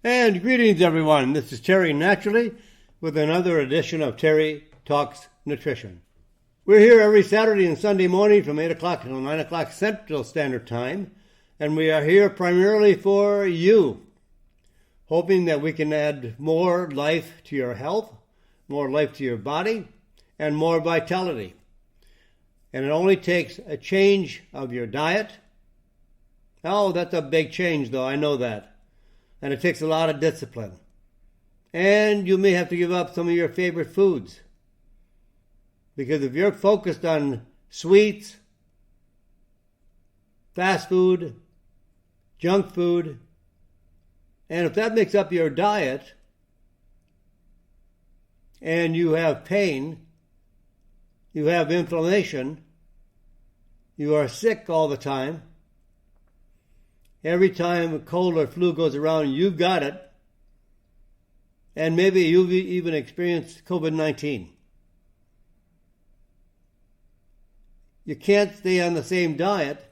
And greetings, everyone. This is Terry Naturally with another edition of Terry Talks Nutrition. We're here every Saturday and Sunday morning from 8 o'clock until 9 o'clock Central Standard Time, and we are here primarily for you, hoping that we can add more life to your health, more life to your body, and more vitality. And it only takes a change of your diet. Oh, that's a big change, though. I know that. And it takes a lot of discipline. And you may have to give up some of your favorite foods. Because if you're focused on sweets, fast food, junk food, and if that makes up your diet, and you have pain, you have inflammation, you are sick all the time, every time a cold or flu goes around, you've got it. And maybe you've even experienced COVID-19. You can't stay on the same diet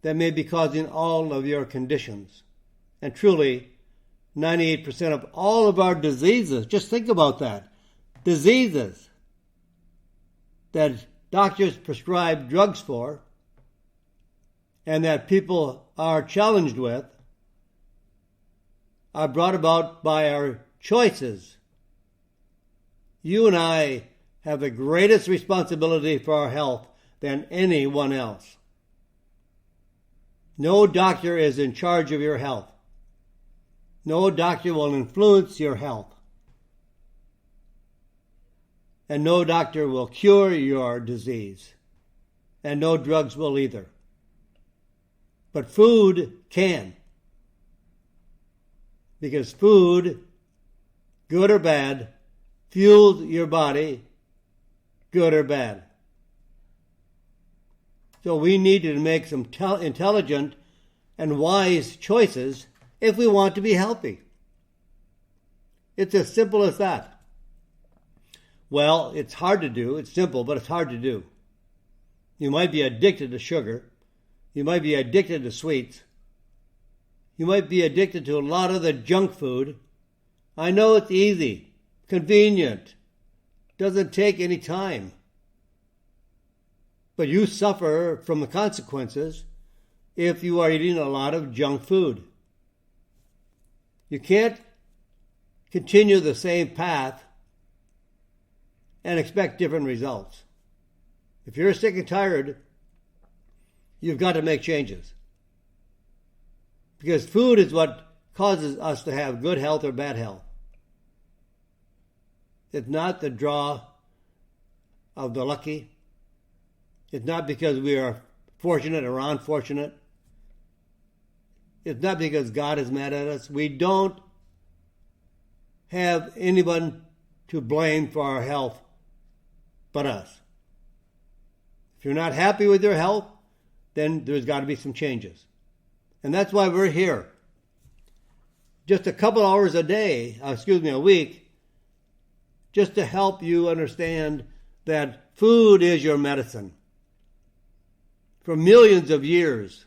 that may be causing all of your conditions. And truly, 98% of all of our diseases, just think about that, diseases that doctors prescribe drugs for, and that people are challenged with, are brought about by our choices. You and I have the greatest responsibility for our health than anyone else. No doctor is in charge of your health. No doctor will influence your health. And no doctor will cure your disease. And no drugs will either. But food can. Because food, good or bad, fuels your body, good or bad. So we need to make some intelligent and wise choices if we want to be healthy. It's as simple as that. Well, it's hard to do. It's simple, but it's hard to do. You might be addicted to sugar. You might be addicted to sweets. You might be addicted to a lot of the junk food. I know it's easy, convenient, doesn't take any time. But you suffer from the consequences if you are eating a lot of junk food. You can't continue the same path and expect different results. If you're sick and tired, you've got to make changes. Because food is what causes us to have good health or bad health. It's not the draw of the lucky. It's not because we are fortunate or unfortunate. It's not because God is mad at us. We don't have anyone to blame for our health but us. If you're not happy with your health, then there's got to be some changes. And that's why we're here. Just a couple hours a week, just to help you understand that food is your medicine. For millions of years,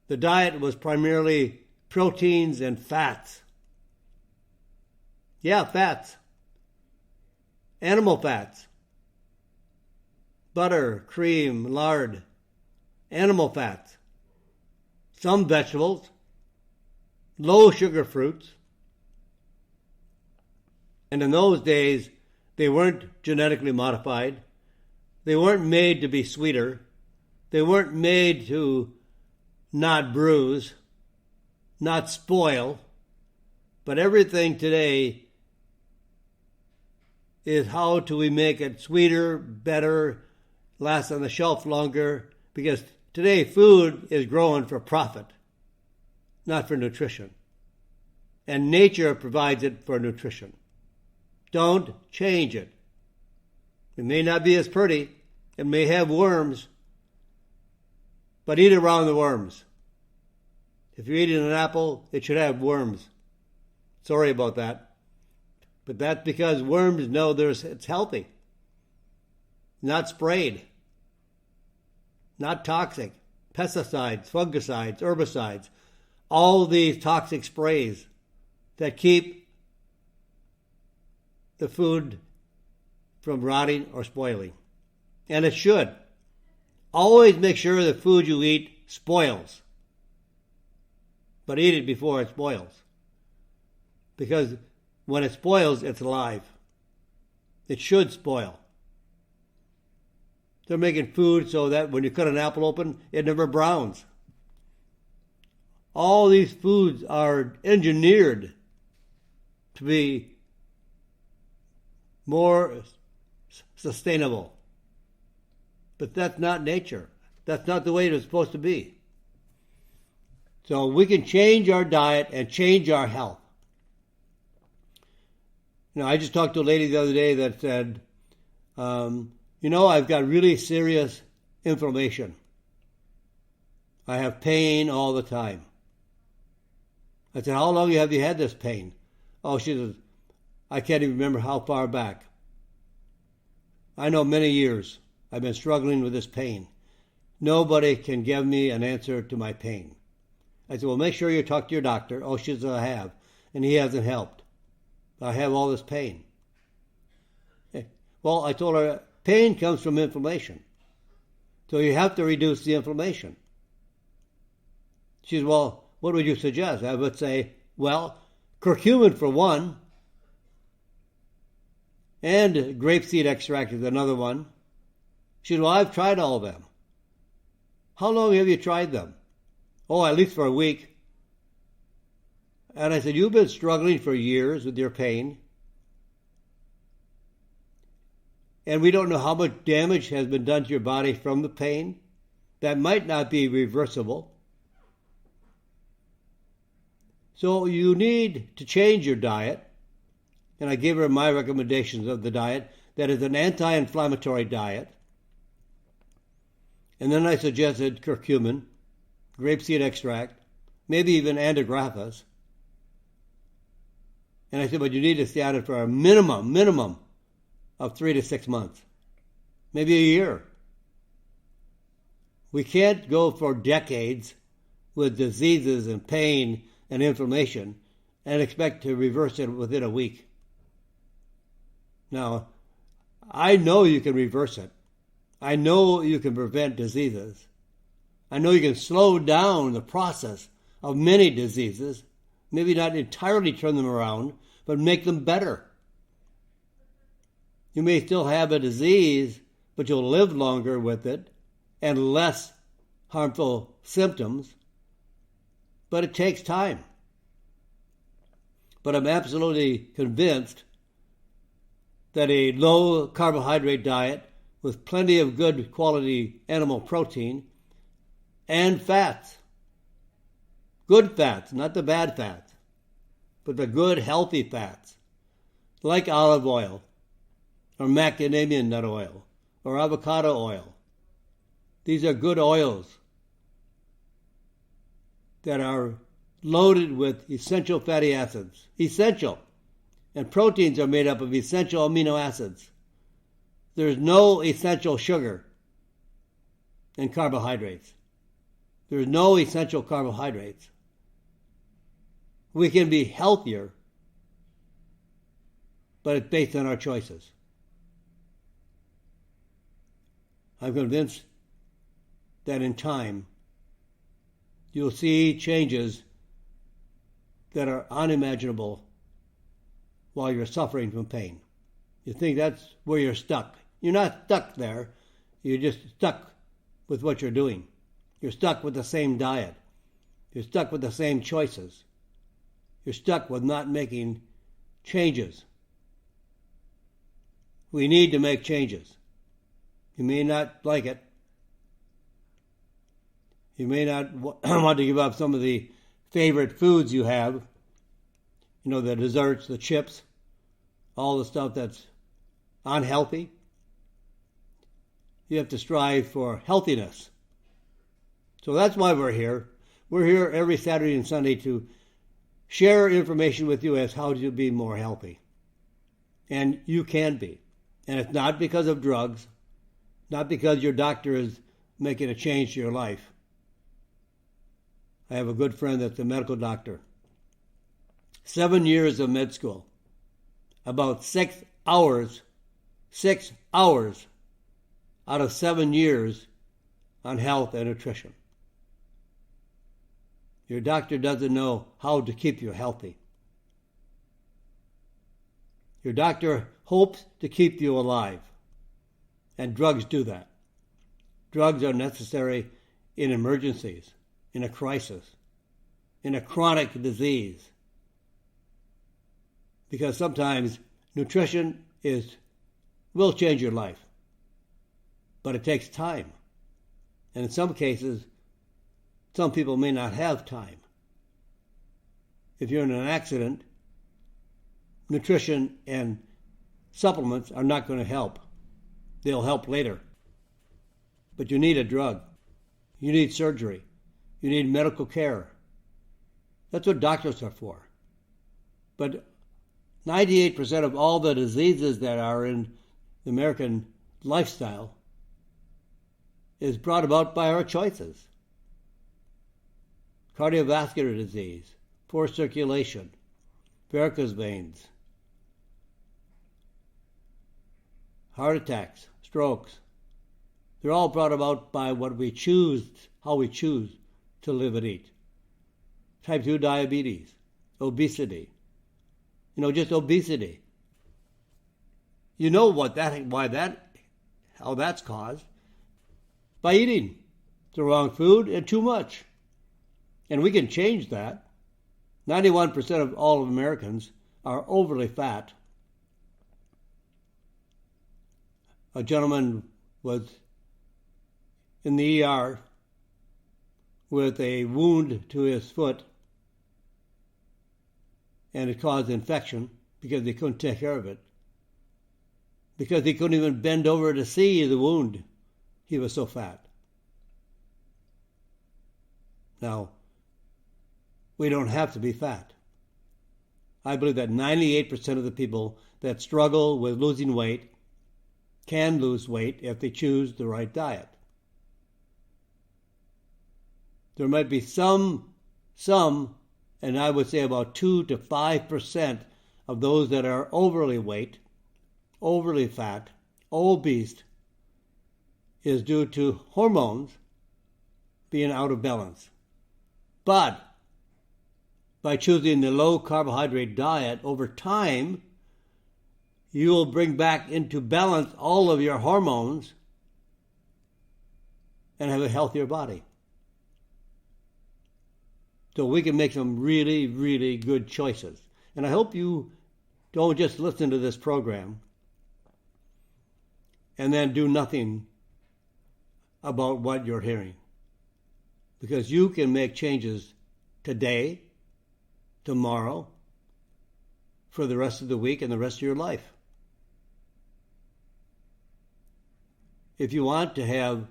the diet was primarily proteins and fats. Yeah, fats. Animal fats. Butter, cream, lard. Animal fats. Some vegetables. Low sugar fruits. And in those days, they weren't genetically modified. They weren't made to be sweeter. They weren't made to not bruise, not spoil. But everything today is how do we make it sweeter, better, last on the shelf longer. Because today food is grown for profit, not for nutrition. And nature provides it for nutrition. Don't change it. It may not be as pretty. It may have worms. But eat around the worms. If you're eating an apple, it should have worms. Sorry about that. But that's because worms know it's healthy. Not sprayed. Not toxic. Pesticides, fungicides, herbicides. all these toxic sprays that keep the food from rotting or spoiling. And it should. Always make sure the food you eat spoils. But eat it before it spoils. Because when it spoils, it's alive. It should spoil. They're making food so that when you cut an apple open, it never browns. All these foods are engineered to be more sustainable. But that's not nature. That's not the way it is supposed to be. So we can change our diet and change our health. I just talked to a lady the other day that said, I've got really serious inflammation. I have pain all the time. I said, how long have you had this pain? Oh, she says, I can't even remember how far back. I know many years I've been struggling with this pain. Nobody can give me an answer to my pain. I said, well, make sure you talk to your doctor. Oh, she says, I have. And he hasn't helped. I have all this pain. Well, I told her, pain comes from inflammation. So you have to reduce the inflammation. She says, well, what would you suggest? I would say, well, curcumin for one, and grapeseed extract is another one. She said, well, I've tried all of them. How long have you tried them? Oh, at least for a week. And I said, you've been struggling for years with your pain. And we don't know how much damage has been done to your body from the pain. That might not be reversible. So you need to change your diet. And I gave her my recommendations of the diet. That is an anti-inflammatory diet. And then I suggested curcumin, grapeseed extract, maybe even antigraphis. And I said, but you need to stay on it for a minimum of 3 to 6 months, maybe a year. We can't go for decades with diseases and pain and inflammation and expect to reverse it within a week. Now, I know you can reverse it. I know you can prevent diseases. I know you can slow down the process of many diseases, maybe not entirely turn them around, but make them better. You may still have a disease, but you'll live longer with it and less harmful symptoms, but it takes time. But I'm absolutely convinced that a low carbohydrate diet with plenty of good quality animal protein and fats, good fats, not the bad fats, but the good healthy fats, like olive oil, or macadamia nut oil, or avocado oil. These are good oils that are loaded with essential fatty acids. Essential. And proteins are made up of essential amino acids. There's no essential sugar in carbohydrates. There's no essential carbohydrates. We can be healthier, but it's based on our choices. I'm convinced that in time, you'll see changes that are unimaginable while you're suffering from pain. You think that's where you're stuck. You're not stuck there. You're just stuck with what you're doing. You're stuck with the same diet. You're stuck with the same choices. You're stuck with not making changes. We need to make changes. You may not like it. You may not want to give up some of the favorite foods you have. You know, the desserts, the chips, all the stuff that's unhealthy. You have to strive for healthiness. So that's why we're here. We're here every Saturday and Sunday to share information with you as how to be more healthy. And you can be. And it's not because of drugs, not because your doctor is making a change to your life. I have a good friend that's a medical doctor. 7 years of med school. About 6 hours out of 7 years on health and nutrition. Your doctor doesn't know how to keep you healthy. Your doctor hopes to keep you alive. And drugs do that. Drugs are necessary in emergencies, in a crisis, in a chronic disease. Because sometimes nutrition will change your life. But it takes time. And in some cases, some people may not have time. If you're in an accident, nutrition and supplements are not going to help. They'll help later. But you need a drug. You need surgery. You need medical care. That's what doctors are for. But 98% of all the diseases that are in the American lifestyle is brought about by our choices. Cardiovascular disease, poor circulation, varicose veins, heart attacks, strokes. They're all brought about by what we choose, how we choose to live and eat. Type 2 diabetes, obesity. Just obesity. You know how that's caused? By eating the wrong food and too much. And we can change that. 91% of all of Americans are overly fat. A gentleman was in the ER with a wound to his foot, and it caused infection because they couldn't take care of it. Because he couldn't even bend over to see the wound. He was so fat. Now, we don't have to be fat. I believe that 98% of the people that struggle with losing weight can lose weight if they choose the right diet. There might be some, and I would say about 2 to 5% of those that are overly weight, overly fat, obese, is due to hormones being out of balance. But by choosing the low carbohydrate diet over time, you will bring back into balance all of your hormones and have a healthier body. So we can make some really, really good choices. And I hope you don't just listen to this program and then do nothing about what you're hearing. Because you can make changes today, tomorrow, for the rest of the week and the rest of your life. If you want to have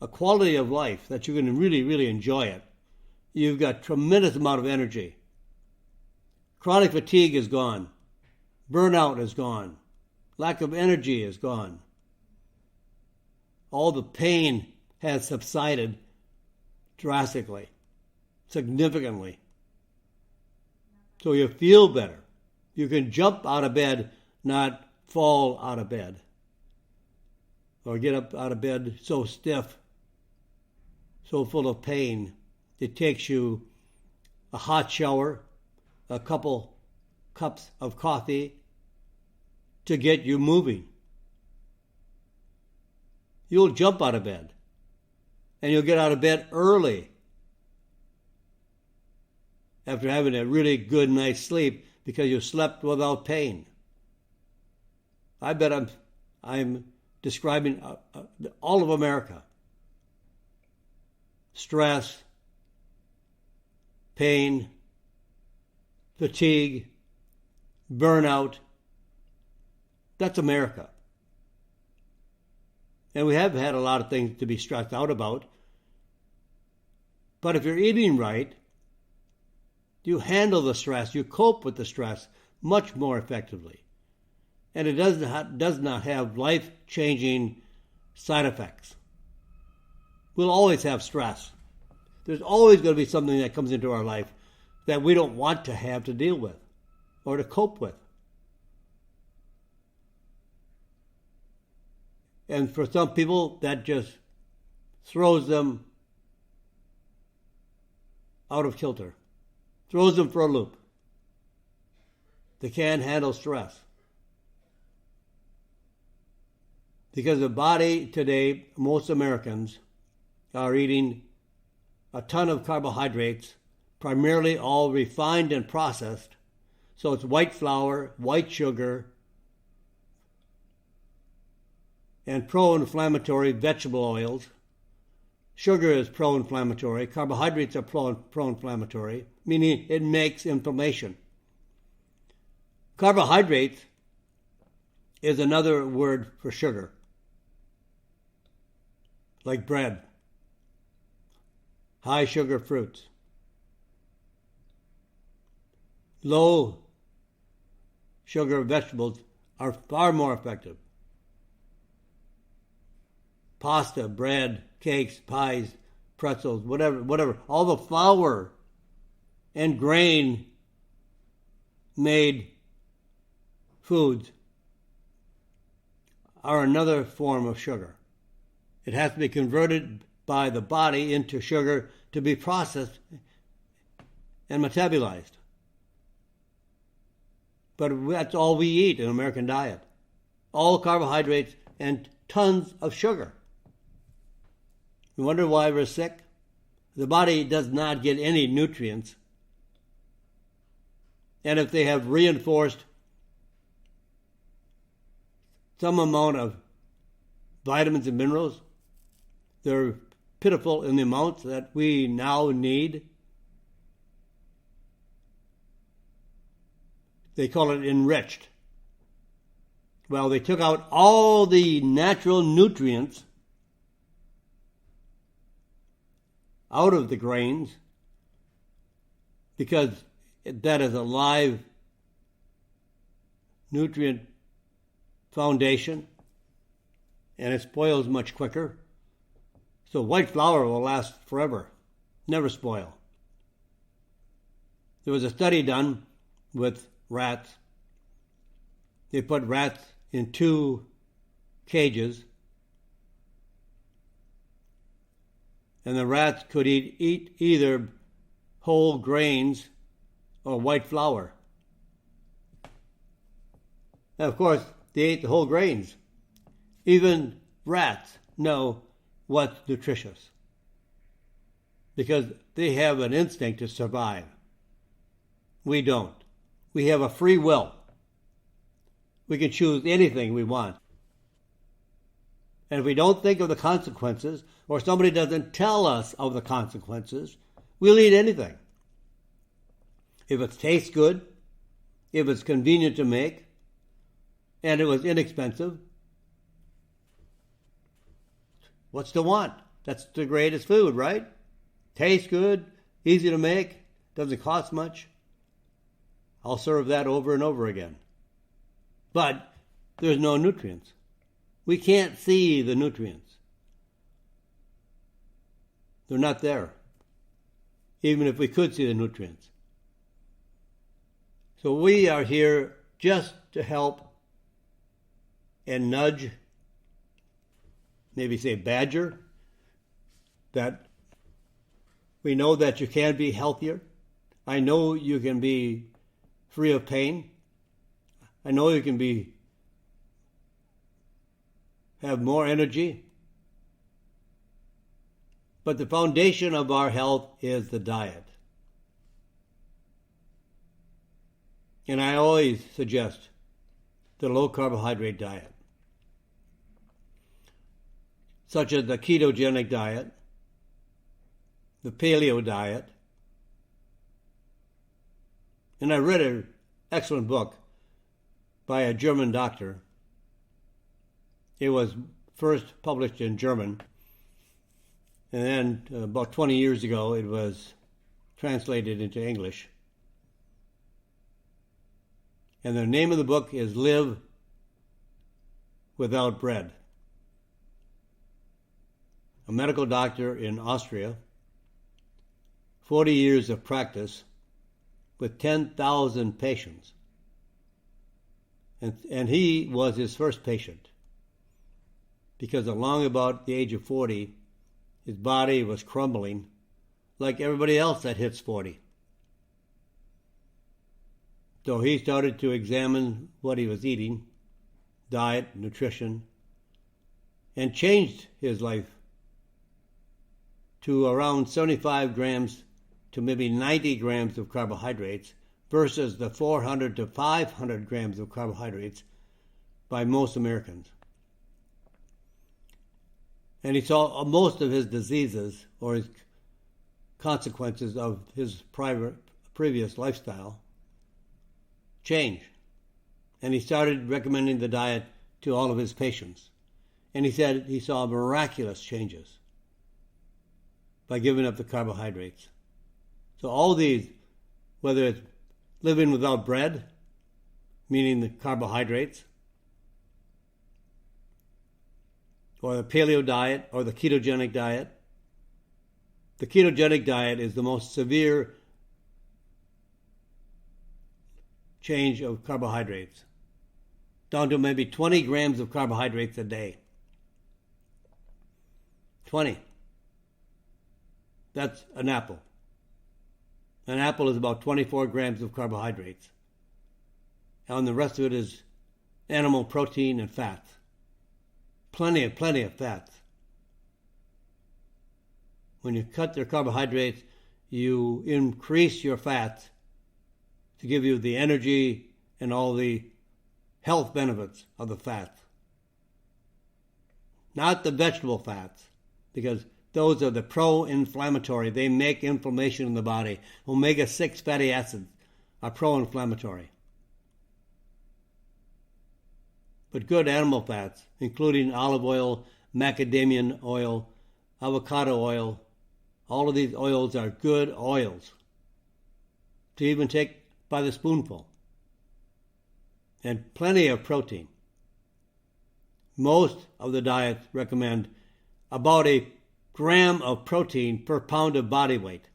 a quality of life that you can really, really enjoy it, you've got tremendous amount of energy. Chronic fatigue is gone. Burnout is gone. Lack of energy is gone. All the pain has subsided drastically, significantly. So you feel better. You can jump out of bed, not fall out of bed. Or get up out of bed so stiff, so full of pain. It takes you a hot shower, a couple cups of coffee to get you moving. You'll jump out of bed. And you'll get out of bed early after having a really good night's sleep because you slept without pain. I bet I'm describing all of America. Stress, pain, fatigue, burnout. That's America. And we have had a lot of things to be stressed out about. But if you're eating right, you handle the stress, you cope with the stress much more effectively. And it does not have life-changing side effects. We'll always have stress. There's always going to be something that comes into our life that we don't want to have to deal with or to cope with. And for some people, that just throws them out of kilter, throws them for a loop. They can't handle stress. Because the body today, most Americans are eating a ton of carbohydrates, primarily all refined and processed. So it's white flour, white sugar, and pro-inflammatory vegetable oils. Sugar is pro-inflammatory. Carbohydrates are pro-inflammatory, meaning it makes inflammation. Carbohydrates is another word for sugar, like bread, high sugar fruits. Low sugar vegetables are far more effective. Pasta, bread, cakes, pies, pretzels, whatever. All the flour and grain made foods are another form of sugar. It has to be converted by the body into sugar to be processed and metabolized. But that's all we eat in an American diet. All carbohydrates and tons of sugar. You wonder why we're sick? The body does not get any nutrients. And if they have reinforced some amount of vitamins and minerals, they're pitiful in the amounts that we now need. They call it enriched. Well, they took out all the natural nutrients out of the grains because that is a live nutrient foundation and it spoils much quicker. So white flour will last forever, never spoil. There was a study done with rats. They put rats in 2 cages, and the rats could eat either whole grains or white flour. And of course, they ate the whole grains. Even rats know what's nutritious because they have an instinct to survive. We don't. We have a free will. We can choose anything we want. And if we don't think of the consequences, or somebody doesn't tell us of the consequences, we'll eat anything. If it tastes good, if it's convenient to make, and it was inexpensive, what's to want? That's the greatest food, right? Tastes good, easy to make, doesn't cost much. I'll serve that over and over again. But there's no nutrients. We can't see the nutrients. They're not there, even if we could see the nutrients. So we are here just to help and nudge, maybe say badger, that we know that you can be healthier. I know you can be free of pain. I know you can have more energy. But the foundation of our health is the diet. And I always suggest the low-carbohydrate diet, such as the ketogenic diet, the paleo diet. And I read an excellent book by a German doctor. It was first published in German, and then about 20 years ago it was translated into English. And the name of the book is Live Without Bread. A medical doctor in Austria 40 years of practice with 10,000 patients. And he was his first patient, because along about the age of 40, his body was crumbling like everybody else that hits 40. So he started to examine what he was eating, diet, nutrition, and changed his life to around 75 grams to maybe 90 grams of carbohydrates versus the 400 to 500 grams of carbohydrates by most Americans. And he saw most of his diseases or his consequences of his previous lifestyle change. And he started recommending the diet to all of his patients. And he said he saw miraculous changes by giving up the carbohydrates. So all these, whether it's living without bread, meaning the carbohydrates, or the paleo diet, or the ketogenic diet. The ketogenic diet is the most severe change of carbohydrates, down to maybe 20 grams of carbohydrates a day. 20. That's an apple. An apple is about 24 grams of carbohydrates. And the rest of it is animal protein and fats. Plenty of fats. When you cut their carbohydrates, you increase your fats to give you the energy and all the health benefits of the fats. Not the vegetable fats, because those are the pro-inflammatory. They make inflammation in the body. Omega-6 fatty acids are pro-inflammatory. But good animal fats, including olive oil, macadamia oil, avocado oil, all of these oils are good oils to even take by the spoonful. And plenty of protein. Most of the diets recommend about a gram of protein per pound of body weight.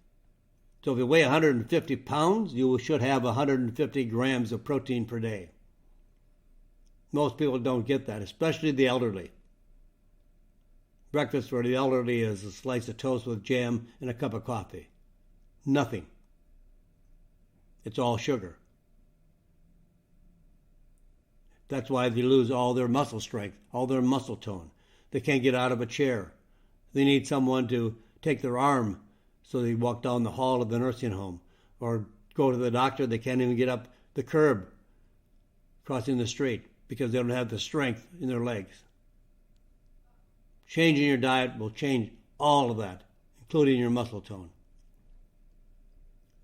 So if you weigh 150 pounds, you should have 150 grams of protein per day. Most people don't get that, especially the elderly. Breakfast for the elderly is a slice of toast with jam and a cup of coffee. Nothing. It's all sugar. That's why they lose all their muscle strength, all their muscle tone. They can't get out of a chair. They need someone to take their arm so they walk down the hall of the nursing home or go to the doctor. They can't even get up the curb crossing the street because they don't have the strength in their legs. Changing your diet will change all of that, including your muscle tone.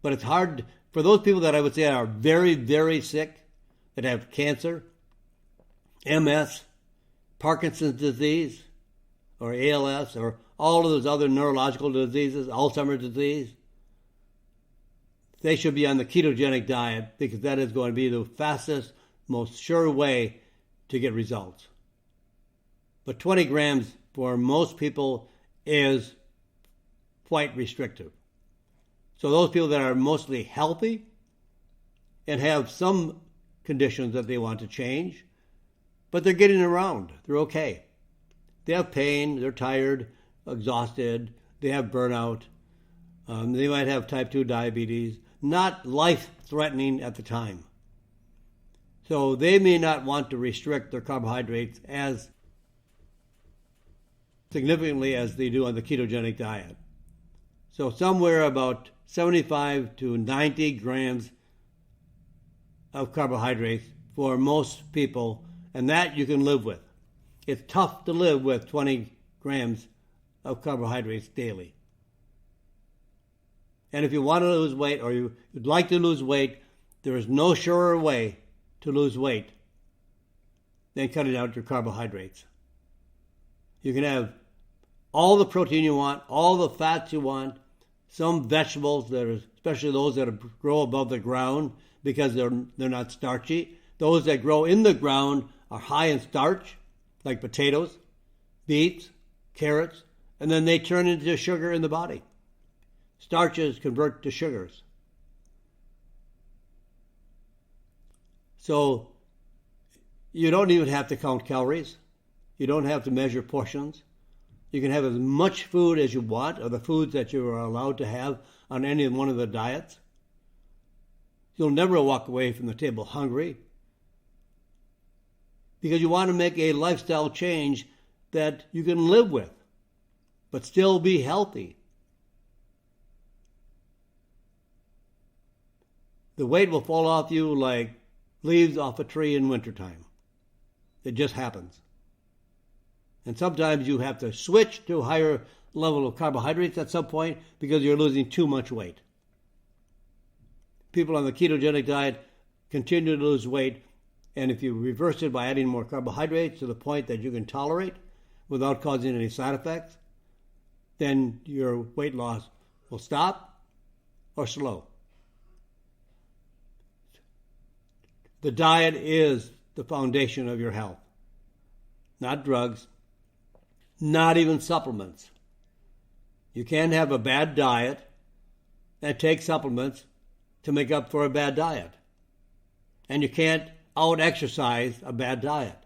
But it's hard for those people that I would say are very, very sick, that have cancer, MS, Parkinson's disease, or ALS, or all of those other neurological diseases, Alzheimer's disease. They should be on the ketogenic diet because that is going to be the fastest, most sure way to get results. But 20 grams for most people is quite restrictive. So those people that are mostly healthy and have some conditions that they want to change, but they're getting around. They're okay. They have pain, they're tired, exhausted, they have burnout, they might have type 2 diabetes, not life-threatening at the time. So they may not want to restrict their carbohydrates as significantly as they do on the ketogenic diet. So somewhere about 75 to 90 grams of carbohydrates for most people, and that you can live with. It's tough to live with 20 grams of carbohydrates daily. And if you want to lose weight or you'd like to lose weight, there is no surer way to lose weight than cutting out your carbohydrates. You can have all the protein you want, all the fats you want, some vegetables that are, especially those that grow above the ground because they're not starchy. Those that grow in the ground are high in starch, like potatoes, beets, carrots, and then they turn into sugar in the body. starches convert to sugars. So you don't even have to count calories. You don't have to measure portions. You can have as much food as you want, or the foods that you are allowed to have on any one of the diets. You'll never walk away from the table hungry, because you want to make a lifestyle change that you can live with, but still be healthy. The weight will fall off you like leaves off a tree in wintertime. It just happens. And sometimes you have to switch to a higher level of carbohydrates at some point because you're losing too much weight. People on the ketogenic diet continue to lose weight, and if you reverse it by adding more carbohydrates to the point that you can tolerate without causing any side effects, then your weight loss will stop or slow. The diet is the foundation of your health, not drugs, not even supplements. You can't have a bad diet and take supplements to make up for a bad diet. And you can't out-exercise a bad diet.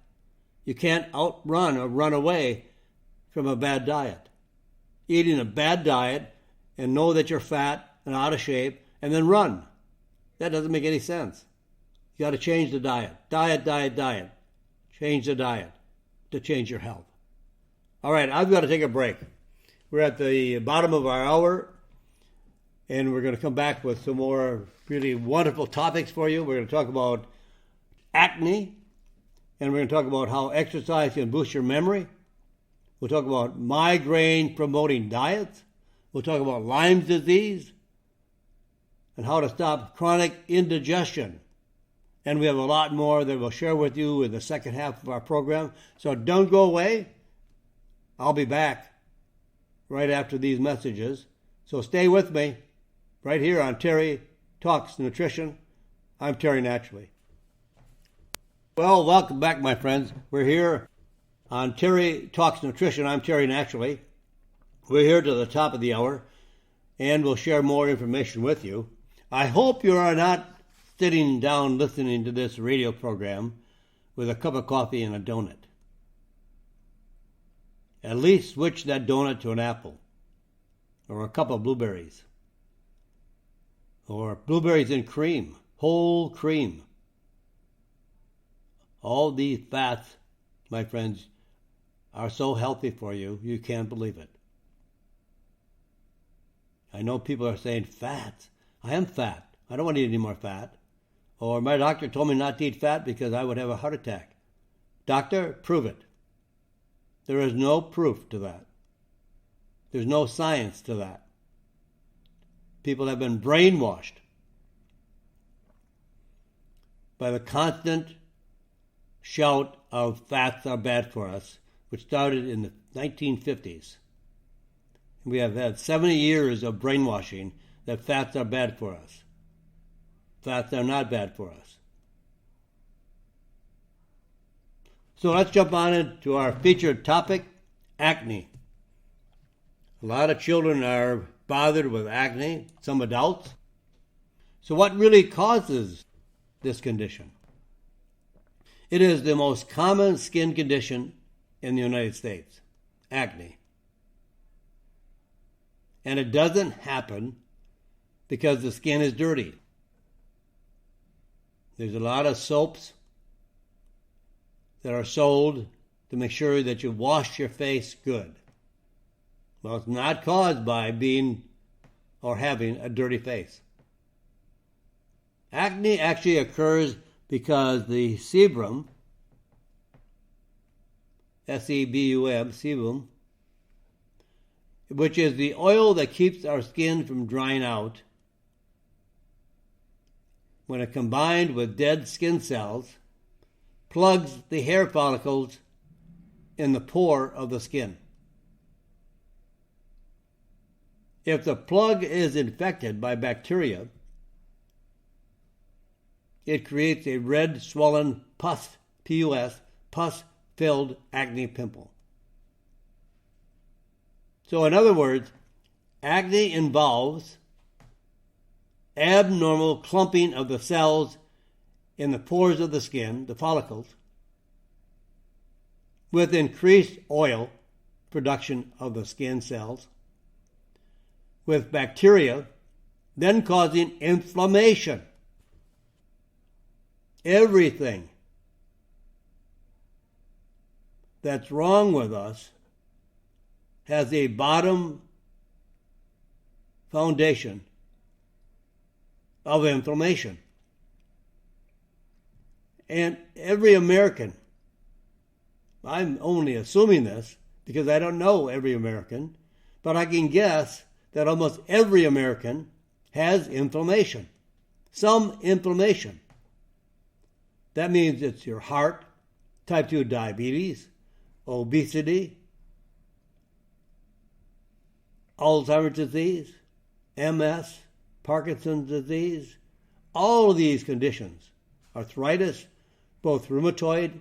You can't outrun or run away from a bad diet. Eating a bad diet and know that you're fat and out of shape and then run. That doesn't make any sense. You got to change the diet. Diet. Change the diet to change your health. All right, I've got to take a break. We're at the bottom of our hour, and we're going to come back with some more really wonderful topics for you. We're going to talk about acne, and we're going to talk about how exercise can boost your memory. We'll talk about migraine-promoting diets. We'll talk about Lyme disease and how to stop chronic indigestion. And we have a lot more that we'll share with you in the second half of our program. So don't go away. I'll be back right after these messages. So stay with me right here on Terry Talks Nutrition. I'm Terry Naturally. Well, welcome back, my friends. We're here on Terry Talks Nutrition. I'm Terry Naturally. We're here to the top of the hour, and we'll share more information with you. I hope you are not sitting down listening to this radio program with a cup of coffee and a donut. At least switch that donut to an apple, or a cup of blueberries, or blueberries in cream, whole cream. All these fats, my friends, are so healthy for you, you can't believe it. I know people are saying, fats. I am fat. I don't want to eat any more fat. Or my doctor told me not to eat fat because I would have a heart attack. Doctor, prove it. There is no proof to that. There's no science to that. People have been brainwashed by the constant shout of fats are bad for us, which started in the 1950s. We have had 70 years of brainwashing that fats are bad for us. Fats are not bad for us. So let's jump on into our featured topic, acne. A lot of children are bothered with acne, some adults. So what really causes this condition? It is the most common skin condition in the United States, acne. And it doesn't happen because the skin is dirty. There's a lot of soaps that are sold to make sure that you wash your face good. Well, it's not caused by being or having a dirty face. Acne actually occurs because the sebum, S-E-B-U-M, sebum, which is the oil that keeps our skin from drying out, when it combined with dead skin cells, plugs the hair follicles in the pore of the skin. If the plug is infected by bacteria, it creates a red, swollen pus, P-U-S, pus-filled acne pimple. So in other words, Acne involves abnormal clumping of the cells in the pores of the skin, the follicles, with increased oil production of the skin cells, with bacteria then causing inflammation. Everything that's wrong with us has a bottom foundation of inflammation. And every American, I'm only assuming this because I don't know every American, but I can guess that almost every American has inflammation, some inflammation. That means it's your heart, type 2 diabetes, obesity, Alzheimer's disease, MS, Parkinson's disease, all of these conditions, arthritis, both rheumatoid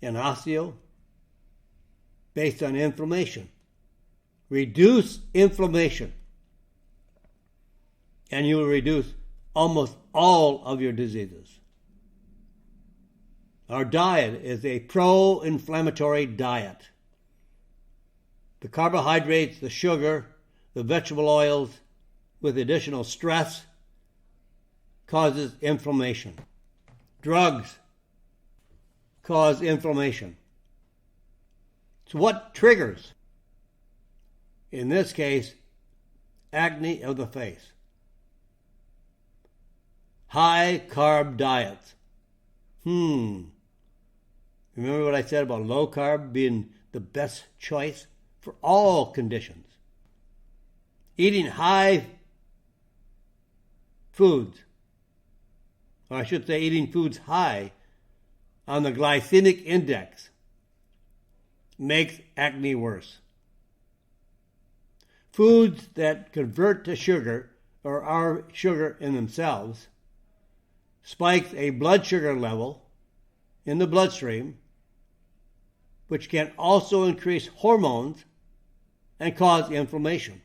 and osteo, based on inflammation. Reduce inflammation, and you will reduce almost all of your diseases. Our diet is a pro-inflammatory diet. The carbohydrates, the sugar, the vegetable oils, with additional stress, causes inflammation. Drugs cause inflammation. So what triggers? In this case, acne of the face. High carb diets. Remember what I said about low carb being the best choice for all conditions? Eating high foods, or I should say eating foods high on the glycemic index, makes acne worse. Foods that convert to sugar or are sugar in themselves spikes a blood sugar level in the bloodstream, which can also increase hormones and cause inflammation.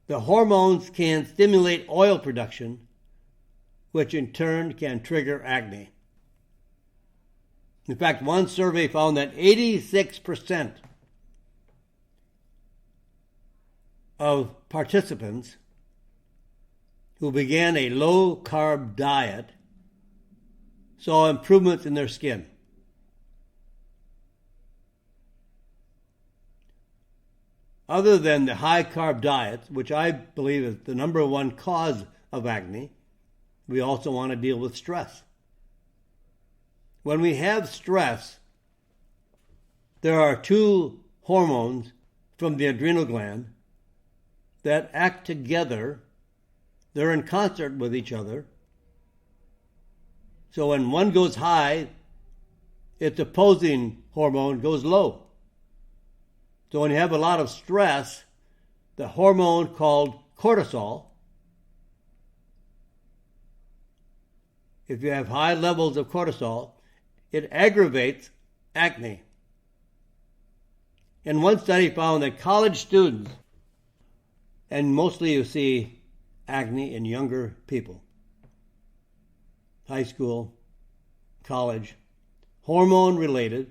The hormones can stimulate oil production, which in turn can trigger acne. In fact, one survey found that 86% of participants who began a low-carb diet saw improvements in their skin. Other than the high-carb diets, which I believe is the number one cause of acne, we also want to deal with stress. When we have stress, there are two hormones from the adrenal gland that act together. They're in concert with each other. So when one goes high, its opposing hormone goes low. So when you have a lot of stress, the hormone called cortisol, if you have high levels of cortisol, it aggravates acne. And one study found that college students, and mostly you see acne in younger people, high school, college, hormone related,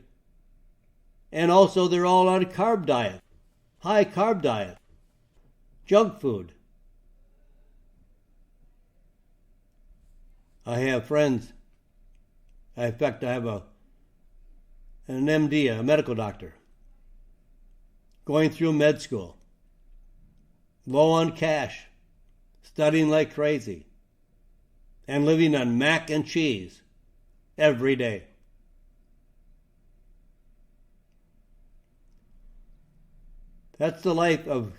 and also they're all on carb diet, high carb diet, junk food. I have friends, in fact I have an MD, a medical doctor, going through med school, low on cash, studying like crazy, and living on mac and cheese every day. That's the life of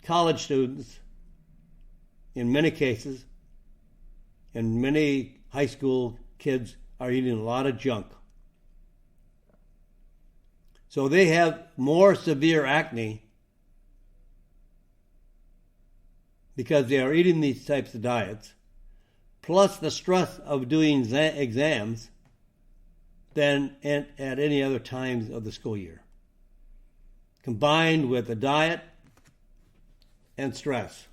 college students in many cases, and many high school kids are eating a lot of junk. So they have more severe acne because they are eating these types of diets, plus the stress of doing exams, than at any other times of the school year. combined with the diet and stress.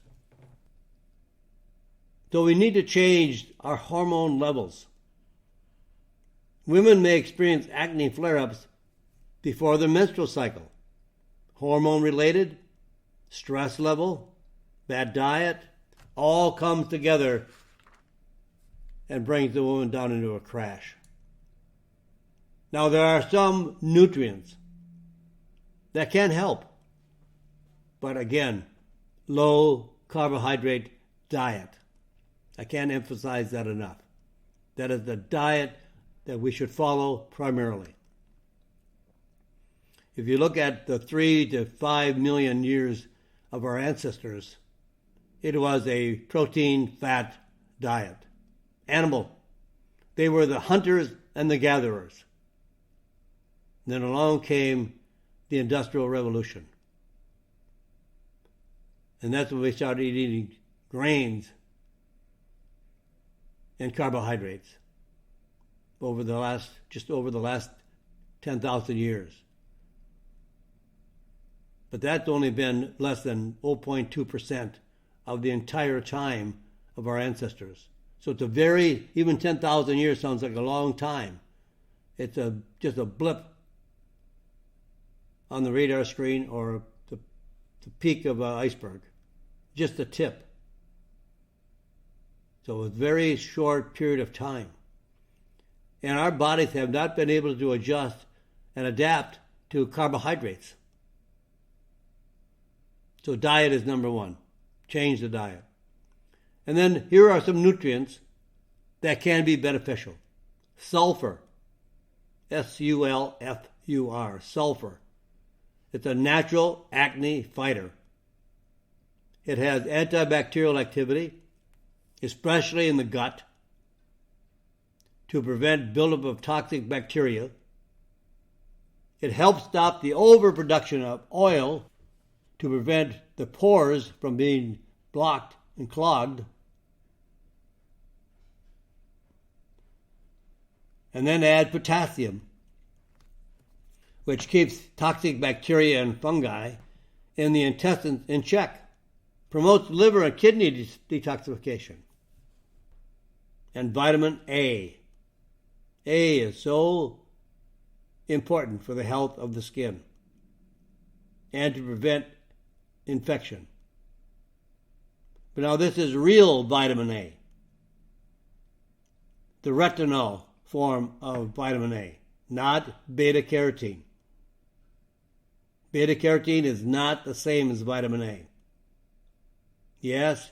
So we need to change our hormone levels. Women may experience acne flare-ups before their menstrual cycle. Hormone related, stress level, bad diet, all comes together and brings the woman down into a crash. Now there are some nutrients that can help. But again, low carbohydrate diet. I can't emphasize that enough. That is the diet that we should follow primarily. If you look at the 3 to 5 million years of our ancestors, it was a protein-fat diet. Animal. They were the hunters and the gatherers. Then along came the Industrial Revolution. And that's when we started eating grains and carbohydrates just over the last 10,000 years. But that's only been less than 0.2% of the entire time of our ancestors. So it's even 10,000 years sounds like a long time. It's just a blip on the radar screen or the peak of an iceberg, just the tip. So a very short period of time. And our bodies have not been able to adjust and adapt to carbohydrates. So diet is number one. Change the diet. And then here are some nutrients that can be beneficial. Sulfur. S-U-L-F-U-R. Sulfur. It's a natural acne fighter. It has antibacterial activity, especially in the gut, to prevent buildup of toxic bacteria. It helps stop the overproduction of oil to prevent the pores from being blocked and clogged. And then add potassium, which keeps toxic bacteria and fungi in the intestines in check, promotes liver and kidney detoxification. And vitamin A. A is so important for the health of the skin and to prevent infection. But now this is real vitamin A, the retinol form of vitamin A, not beta-carotene. Beta-carotene is not the same as vitamin A. Yes,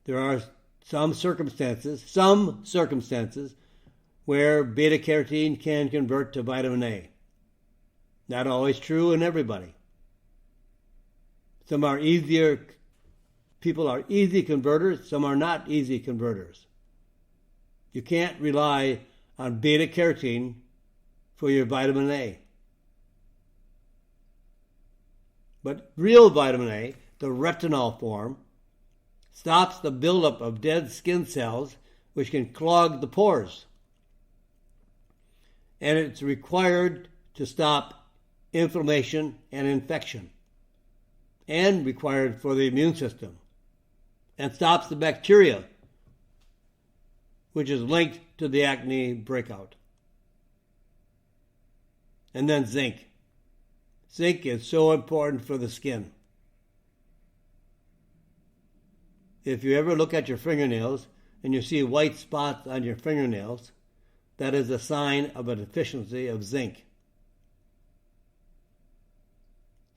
there are some circumstances where beta-carotene can convert to vitamin A. Not always true in everybody. Some are easier, people are easy converters, some are not easy converters. You can't rely on beta-carotene for your vitamin A. But real vitamin A, the retinol form, stops the buildup of dead skin cells which can clog the pores. And it's required to stop inflammation and infection, and required for the immune system, and stops the bacteria, which is linked to the acne breakout. And then zinc. Zinc is so important for the skin. If you ever look at your fingernails and you see white spots on your fingernails, that is a sign of a deficiency of zinc.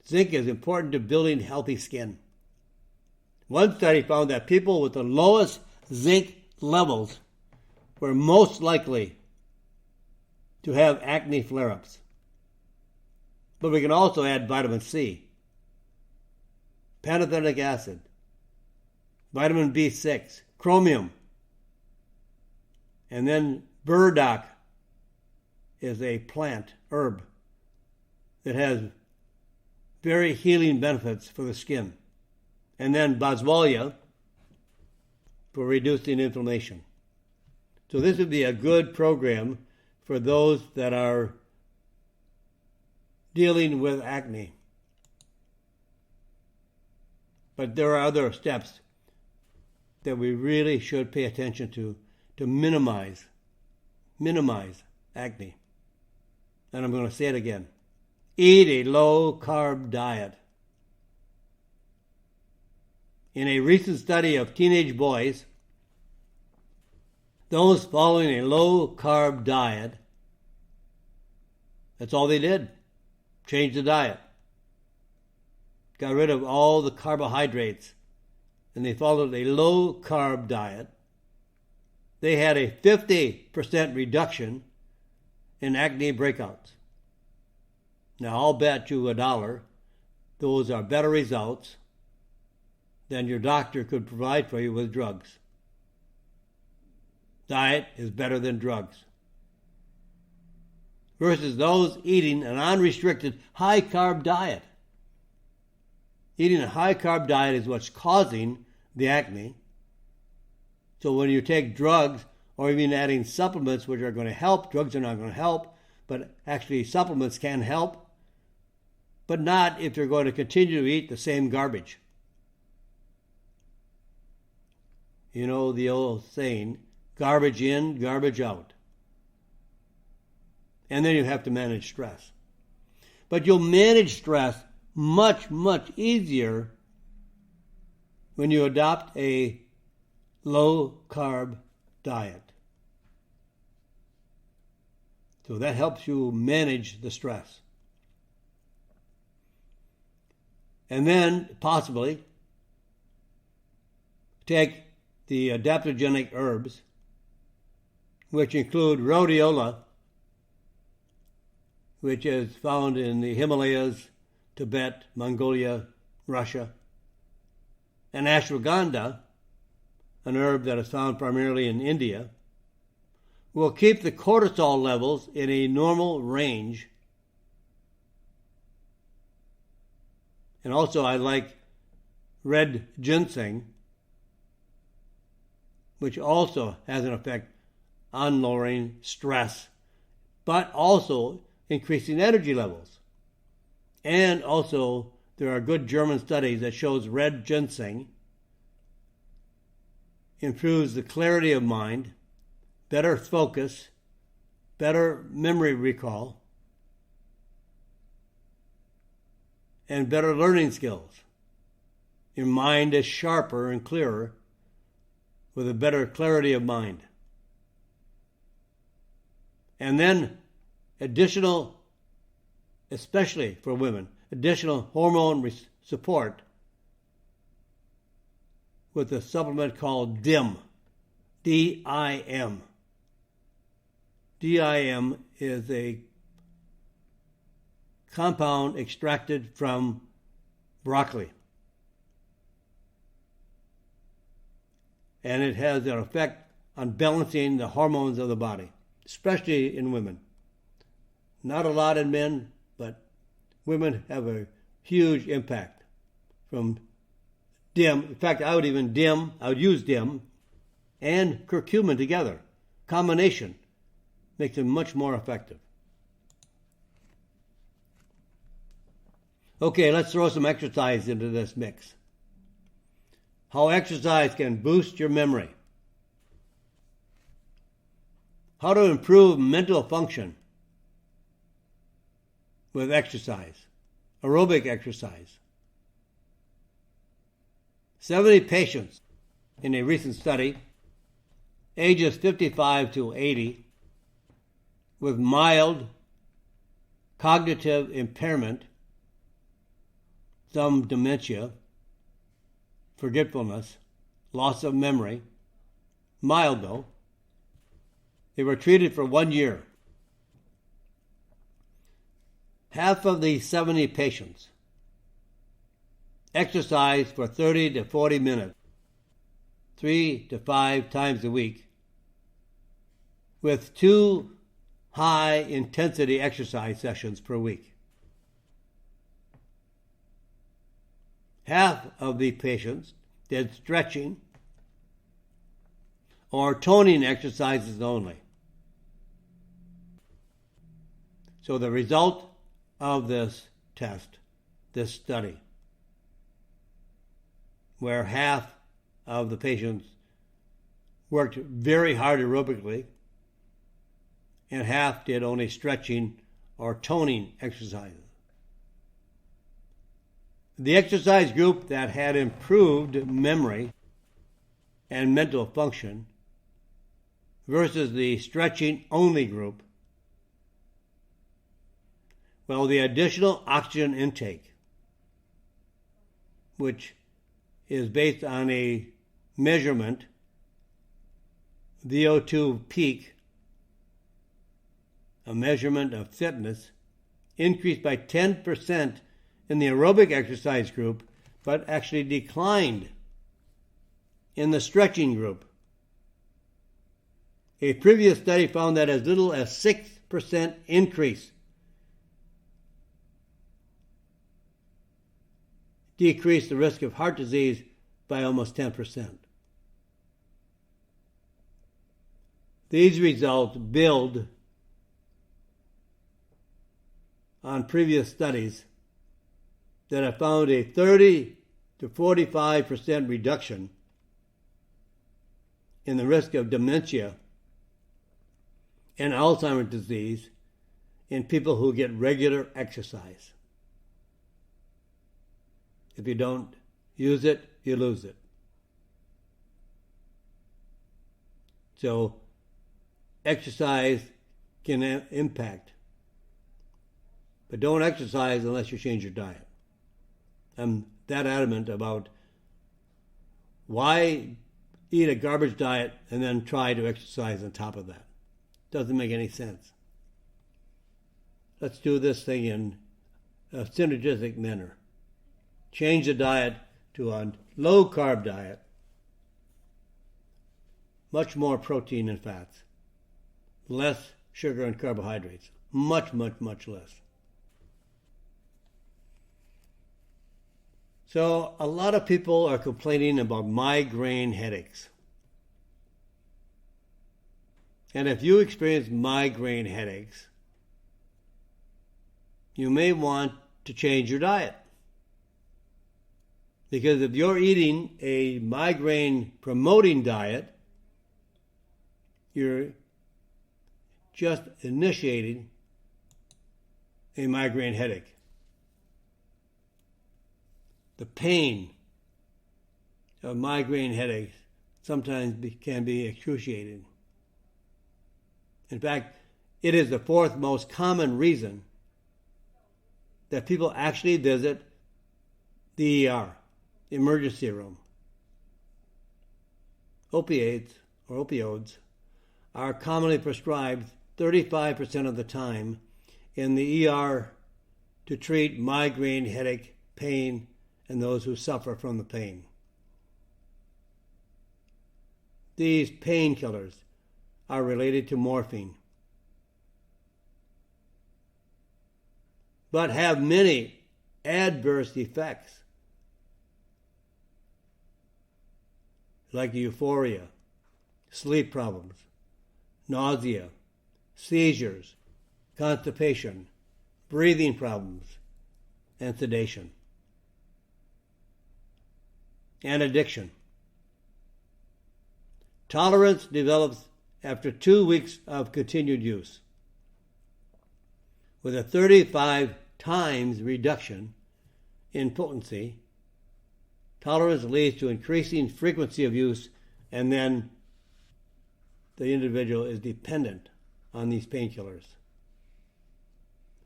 Zinc is important to building healthy skin. One study found that people with the lowest zinc levels were most likely to have acne flare-ups. But we can also add vitamin C, pantothenic acid, vitamin B6, chromium, and then burdock is a plant, herb, that has very healing benefits for the skin. And then boswellia for reducing inflammation. So this would be a good program for those that are dealing with acne. But there are other steps that we really should pay attention to minimize acne. And I'm going to say it again. Eat a low-carb diet. In a recent study of teenage boys, those following a low-carb diet, that's all they did. Change the diet. Got rid of all the carbohydrates, and they followed a low-carb diet. They had a 50% reduction in acne breakouts. Now, I'll bet you $1 those are better results than your doctor could provide for you with drugs. Diet is better than drugs. Versus those eating an unrestricted high-carb diet. Eating a high-carb diet is what's causing the acne. So when you take drugs or even adding supplements which are going to help, drugs are not going to help, but actually supplements can help, but not if you're going to continue to eat the same garbage. You know the old saying, garbage in, garbage out. And then you have to manage stress. But you'll manage stress much, much easier when you adopt a low-carb diet. So that helps you manage the stress. And then, possibly, take the adaptogenic herbs, which include rhodiola, which is found in the Himalayas, Tibet, Mongolia, Russia, and ashwagandha, an herb that is found primarily in India, will keep the cortisol levels in a normal range. And also I like red ginseng, which also has an effect on lowering stress, but also increasing energy levels. And also there are good German studies that shows red ginseng improves the clarity of mind, better focus, better memory recall, and better learning skills. Your mind is sharper and clearer with a better clarity of mind. And then additional, especially for women, additional hormone support with a supplement called DIM, D-I-M. DIM is a compound extracted from broccoli. And it has an effect on balancing the hormones of the body, especially in women. Not a lot in men, but women have a huge impact from DIM. In fact, I would use DIM and curcumin together. Combination makes them much more effective. Okay, let's throw some exercise into this mix. How exercise can boost your memory. How to improve mental function with exercise, aerobic exercise. 70 patients in a recent study, ages 55 to 80, with mild cognitive impairment, some dementia, forgetfulness, loss of memory, mild though. They were treated for 1 year. Half of the 70 patients exercised for 30 to 40 minutes, 3 to 5 times a week, with 2 high-intensity exercise sessions per week. Half of the patients did stretching or toning exercises only. So the result of this test, this study, where half of the patients worked very hard aerobically and half did only stretching or toning exercises. The exercise group that had improved memory and mental function versus the stretching only group, well, the additional oxygen intake, which is based on a measurement, VO2 peak, a measurement of fitness, increased by 10% in the aerobic exercise group, but actually declined in the stretching group. A previous study found that as little as 6% increase decreased the risk of heart disease by almost 10%. These results build on previous studies that have found a 30 to 45% reduction in the risk of dementia and Alzheimer's disease in people who get regular exercise. If you don't use it, you lose it. So exercise can impact, but don't exercise unless you change your diet. I'm that adamant about why eat a garbage diet and then try to exercise on top of that. Doesn't make any sense. Let's do this thing in a synergistic manner. Change the diet to a low-carb diet, much more protein and fats, less sugar and carbohydrates, much, much, much less. So a lot of people are complaining about migraine headaches. And if you experience migraine headaches, you may want to change your diet. Because if you're eating a migraine-promoting diet, you're just initiating a migraine headache. The pain of migraine headaches sometimes can be excruciating. In fact, it is the fourth most common reason that people actually visit the ER, the emergency room. Opioids are commonly prescribed 35% of the time in the ER to treat migraine headache pain and those who suffer from the pain. These painkillers are related to morphine, but have many adverse effects, like euphoria, sleep problems, nausea, seizures, constipation, breathing problems, and sedation, and addiction. Tolerance develops after 2 weeks of continued use, with a 35 times reduction in potency. Tolerance leads to increasing frequency of use, and then the individual is dependent on these painkillers.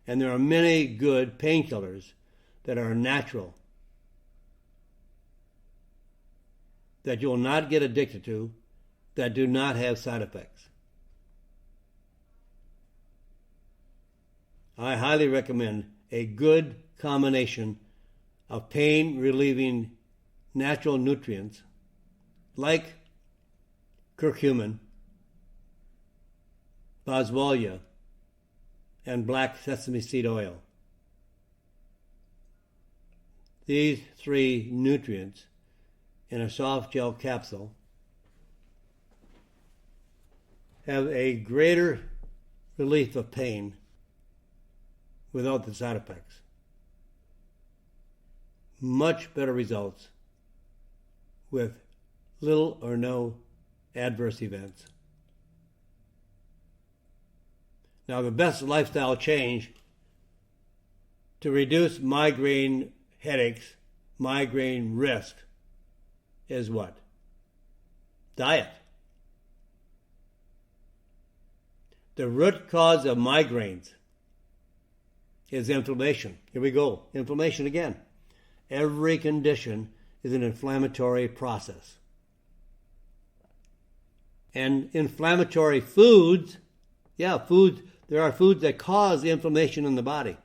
And there are many good painkillers that are natural, that you will not get addicted to, that do not have side effects. I highly recommend a good combination of pain-relieving natural nutrients like curcumin, boswellia, and black sesame seed oil. These three nutrients in a soft gel capsule have a greater relief of pain without the side effects. Much better results with little or no adverse events. Now, the best lifestyle change to reduce migraine headaches, migraine risk, is what? Diet. The root cause of migraines is inflammation. Here we go. Inflammation again. Every condition is an inflammatory process. And inflammatory foods, there are foods that cause inflammation in the body.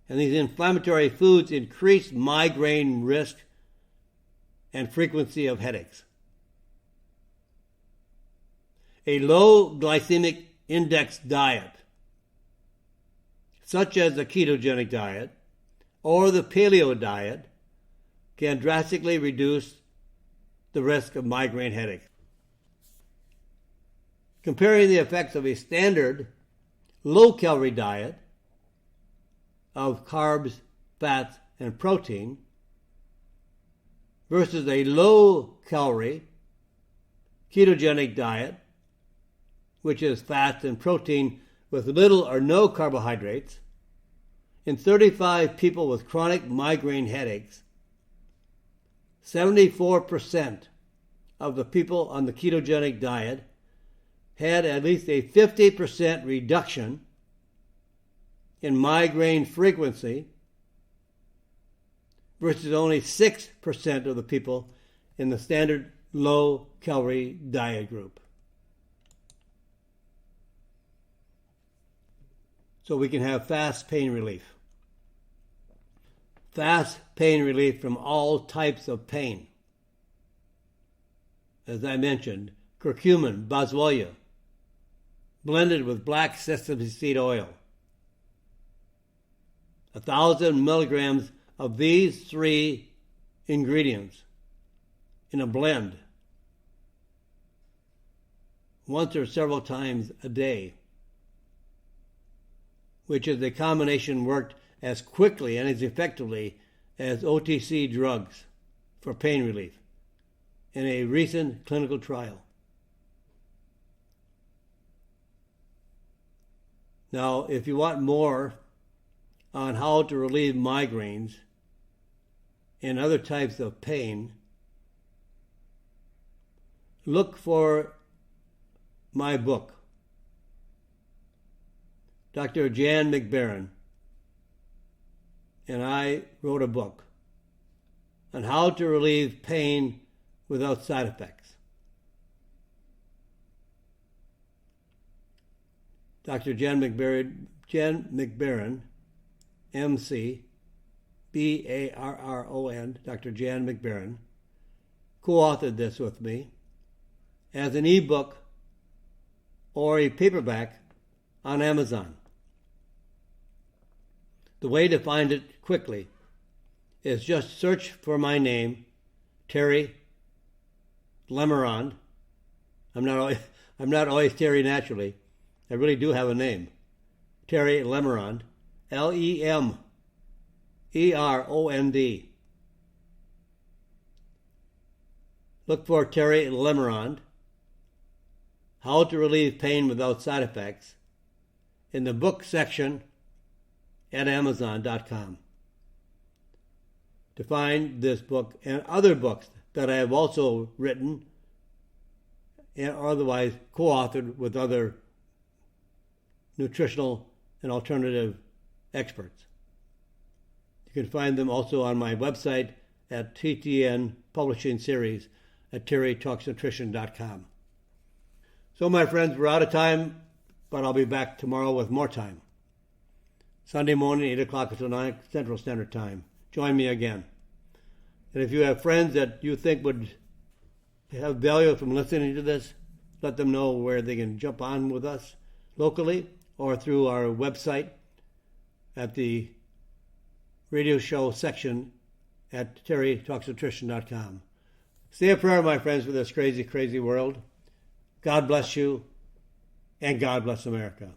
And these inflammatory foods increase migraine risk and frequency of headaches. A low glycemic index diet, such as the ketogenic diet or the paleo diet, can drastically reduce the risk of migraine headaches. Comparing the effects of a standard low-calorie diet of carbs, fats, and protein versus a low-calorie ketogenic diet, which is fats and protein with little or no carbohydrates, in 35 people with chronic migraine headaches, 74% of the people on the ketogenic diet had at least a 50% reduction in migraine frequency versus only 6% of the people in the standard low-calorie diet group. So we can have fast pain relief. Fast pain relief from all types of pain. As I mentioned, curcumin, boswellia, blended with black sesame seed oil. 1,000 milligrams of these 3 ingredients in a blend once or several times a day, which is a combination worked as quickly and as effectively as OTC drugs for pain relief in a recent clinical trial. Now, if you want more on how to relieve migraines and other types of pain, look for my book. Dr. Jan McBaron and I wrote a book on how to relieve pain without side effects. Dr. Jan McBaron, MC, B-A-R-R-O-N, Dr. Jan McBaron, co-authored this with me as an ebook or a paperback on Amazon. The way to find it quickly is just search for my name, Terry Lemerond. I'm not always Terry naturally. I really do have a name. Terry Lemerond, Lemerond. Look for Terry Lemerond, How to Relieve Pain Without Side Effects, in the book section at Amazon.com. To find this book and other books that I have also written and otherwise co-authored with other nutritional and alternative experts. You can find them also on my website at TTN Publishing Series at terrytalksnutrition.com. So, my friends, we're out of time, but I'll be back tomorrow with more time. Sunday morning, 8 o'clock until 9 Central Standard Time. Join me again. And if you have friends that you think would have value from listening to this, let them know where they can jump on with us locally or through our website at the radio show section at terrytalksnutrition.com. Say a prayer, my friends, for this crazy, crazy world. God bless you, and God bless America.